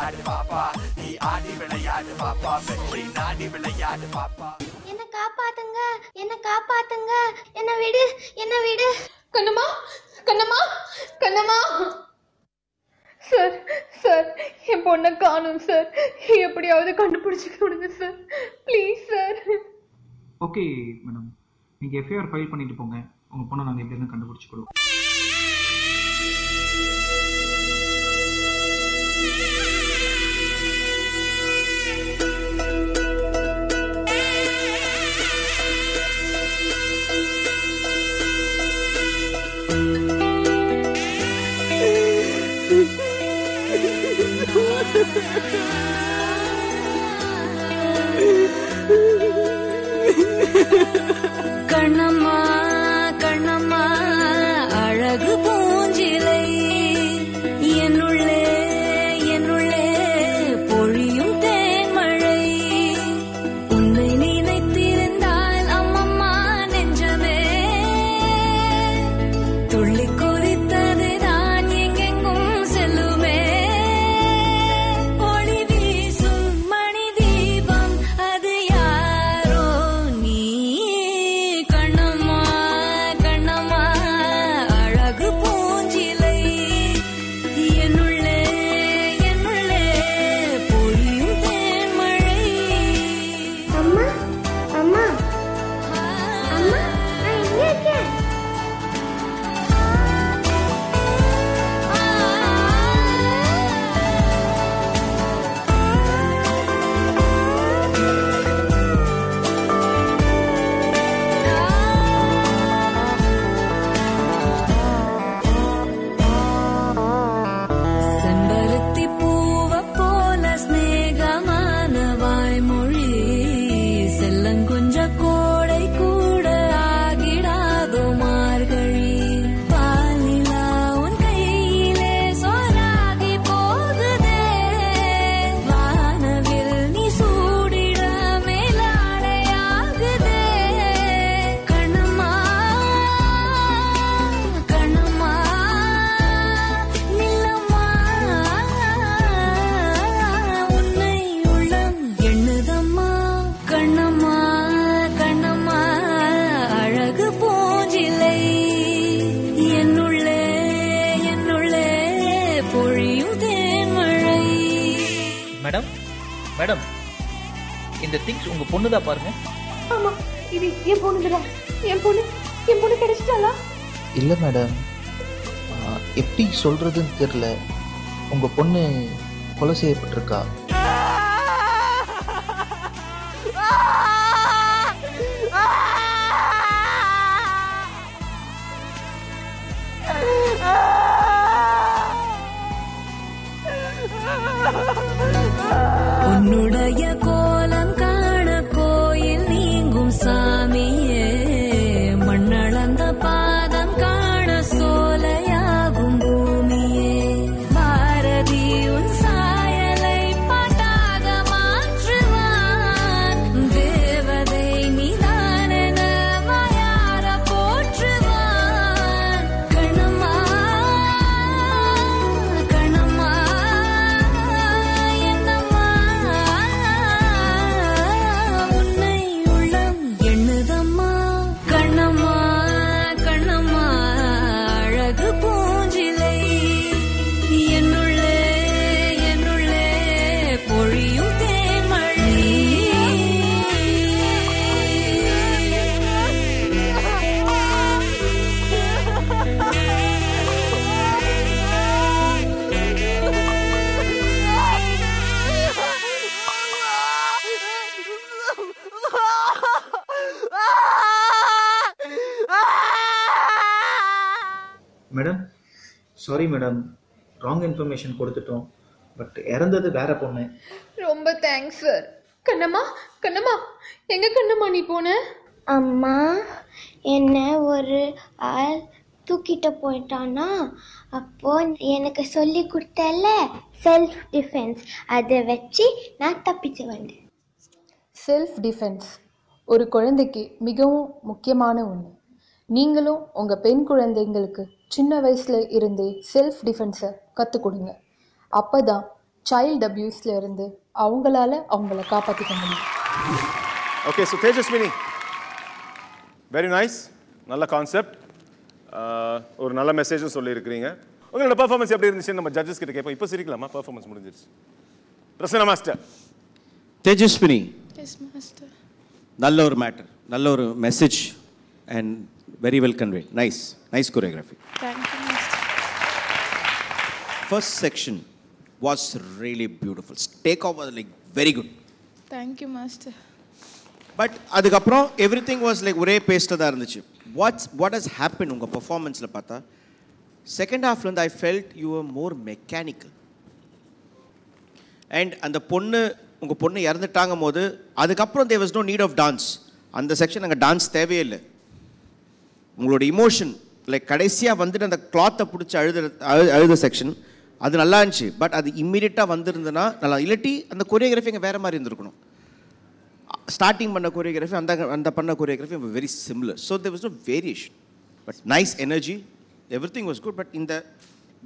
விளையாடு பாப்பா, நீ ஆடி விளையாடு பாப்பா, வெற்றி நாடி விளையாடு பாப்பா. என்ன காப்பாத்துங்க, என்ன காப்பாத்துங்க, என்ன விடு, என்ன விடு. கண்ணம்மா, கண்ணம்மா, கண்ணம்மா. சார் சார், என் பொண்ணை காணும் சார். எப்படியாவது கண்டுபிடிச்சு கொடுங்க sir, please sir. Okay madam, நீங்கள் எஃப்ஐஆர் ஃபைல் பண்ணிட்டு போங்க. உங்கள் பொண்ணை நாங்கள் எப்படின்னு கண்டுபிடிச்சி கொடுவோம். கண்ணம்மா கண்ணம்மா அழகு பூஞ்சிலை, என்னுள்ளே என்னுள்ளே பொழியும் தேன்மழை. உன்னை நினைத்திருந்தால் அம்மம்மா நெஞ்சமே துள்ளி கொதித்தது தான் எங்கெங்கும் செல்லுமே. ஒளி வீசும் மணி தீபம் அது யாரோ நீ. கண்ணம்மா கண்ணம்மா அழகு பூஞ்சிலை, என்னுள்ளே என்னுள்ளே பொழியும் தேன்மழை. அம்மா அம்மா அம்மா, நான் எங்க இருக்கேன்? செம்பருத்தி பூவ போல ஸ்நேகமான வாய்மொழி, செல்லங்குஞ்ச கோடை கூட ஆகிடாதோ மார்கழி. பாலிலா உன் கையிலே சோறாகி போகுதே, வானவில் நீ சூடிட மேலாடையாகுதே. கண்ணம்மா கண்ணம்மா நில்லம்மா, உன்னை உள்ளம் எண்ணுதம்மா. கண்ணம்மா கண்ணம்மா அழகு பூஞ்சிலை, என்னுள்ளே என்னுள்ளே பொழியும் தேன்மழை. மேடம் மேடம், இந்த திங்ஸ் உங்க பொண்ணு தான் பாருங்க. ஆமா, இது என் பொண்ணுதான். என் பொண்ணு கிடைச்சிட்டாளா? இல்லை மேடம், எப்படி சொல்கிறதுன்னு தெரில. உங்கள் பொண்ணு கொலை செய்யப்பட்டிருக்கா. உன்னுடைய கோலம் காண கோயில் நீங்கும் சாமியே, மண்ணளந்த பாதம் காண சோலையாகும் பூமியே. பாரதி உன் சாயலை பாட்டாக மாற்றுவான், தேவதை நீதானென வாயார போற்றுவான். கண்ணம்மா கண்ணம்மா என்னம்மா, உன்னை உள்ளம் எண்ணுதம்மா. கண்ணம்மா கண்ணம்மா அழகு பூஞ்சிலை, என்னுள்ளே என்னுள்ளே பொழியும் தேன்மழை. Madam sorry madam, wrong information கொடுத்துட்டோம். பட் இறந்தது வேற பொண்ணு. ரொம்ப தேங்க்ஸ் சார். கண்ணம்மா கண்ணம்மா, எங்க கண்ணம்மா நீ போன? அம்மா, என்ன ஒரு ஆள் தூக்கிட்டு போயிட்டானா, அப்போ எனக்கு சொல்லி கொடுத்தல செல்ஃப் டிஃபென்ஸ், அதை வச்சு நான் தப்பிச்சு வந்தேன். செல்ஃப் டிஃபென்ஸ் ஒரு குழந்தைக்கு மிகவும் முக்கியமான ஒன்று. நீங்களும் உங்கள் பெண் குழந்தைங்களுக்கு சின்ன வயசில் இருந்தே செல்ஃப் டிஃபென்ஸை கற்றுக் கொடுங்க. அப்போ தான் சைல்டு அப்யூஸ்ல இருந்து அவங்கள காப்பாற்றிக்க முடியும். Okay, so Tejaswini, very nice, நல்ல கான்செப்ட், ஒரு நல்ல மெசேஜும் சொல்லியிருக்கிறீங்க. உங்களோட பர்ஃபார்மன்ஸ் எப்படி இருந்துச்சுன்னு நம்ம ஜட்ஜஸ் கிட்ட கேட்போம். இப்போ சிரிக்கலாமா? பர்ஃபார்மன்ஸ் முடிஞ்சிருச்சு. Prasanna master. Tejaswini, yes master. நல்ல ஒரு மேட்டர், நல்ல ஒரு message and very well convey. Nice choreography. Thank you master. First section was really beautiful. Take off was like very good. Thank you master. But அதுக்கப்புறம் everything was like ஒரே பேஸ்டாக தான் இருந்துச்சு. What has happened உங்கள் பர்ஃபார்மன்ஸில் பார்த்தா செகண்ட் ஹாஃப்லேருந்து I felt you are more mechanical. And அந்த உங்கள் பொண்ணு இறந்துட்டாங்கும் போது அதுக்கப்புறம் there was no need of dance. அந்த செக்ஷன் அங்கே டான்ஸ் தேவையே இல்லை. உங்களோட இமோஷன் லைக் கடைசியாக வந்துட்டு அந்த கிளாத்தை பிடிச்சி அழுத செக்ஷன் அது நல்லா இருந்துச்சு. பட் அது இம்மீடியட்டாக வந்திருந்ததுன்னா நல்லா, இல்லாட்டி அந்த கொரியோகிராஃபி இங்கே வேறு மாதிரி இருந்திருக்கணும். ஸ்டார்டிங் பண்ண கொரியோகிராஃபி அந்த பண்ண choreography very similar. So there was no variation. But nice energy, everything was good. But இந்த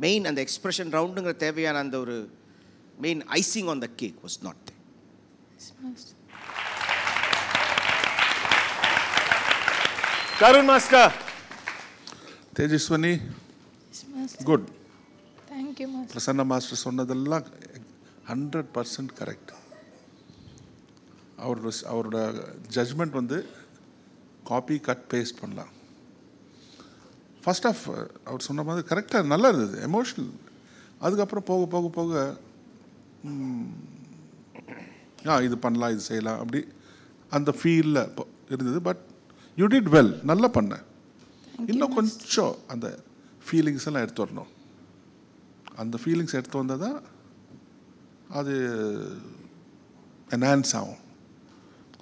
மெயின் அந்த எக்ஸ்பிரஷன் ரவுண்டுங்கிற தேவையான அந்த ஒரு main icing on the cake was not there. Karun master. Tejaswini, good. Thank you master. Prasanna master சொன்னதெல்லாம் 100% correct. அவரோட judgement வந்து copy cut paste பண்ணலாம். ஃபர்ஸ்ட் ஆஃப் அவர் சொன்ன மாதிரி கரெக்டாக நல்லா இருந்தது, எமோஷனல். அதுக்கப்புறம் போக போக போக இது பண்ணலாம், இது செய்யலாம், அப்படி அந்த ஃபீலில் இருந்தது. பட் யூ டிட் வெல், நல்லா பண்ண. இன்னும் கொஞ்சம் அந்த ஃபீலிங்ஸ் எல்லாம் எடுத்து வரணும். அந்த ஃபீலிங்ஸ் எடுத்து வந்தால் தான் அது என்ஹான்ஸ் ஆகும்.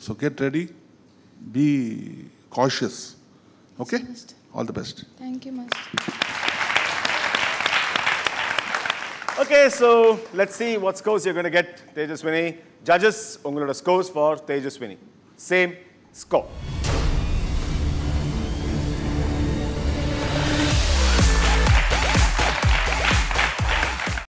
So get ready, B cautious. Okay, all the best. Thank you master. Okay, so let's see what scores you're going to get, Tejaswini. Judges, உங்களோட scores for Tejaswini. Same score.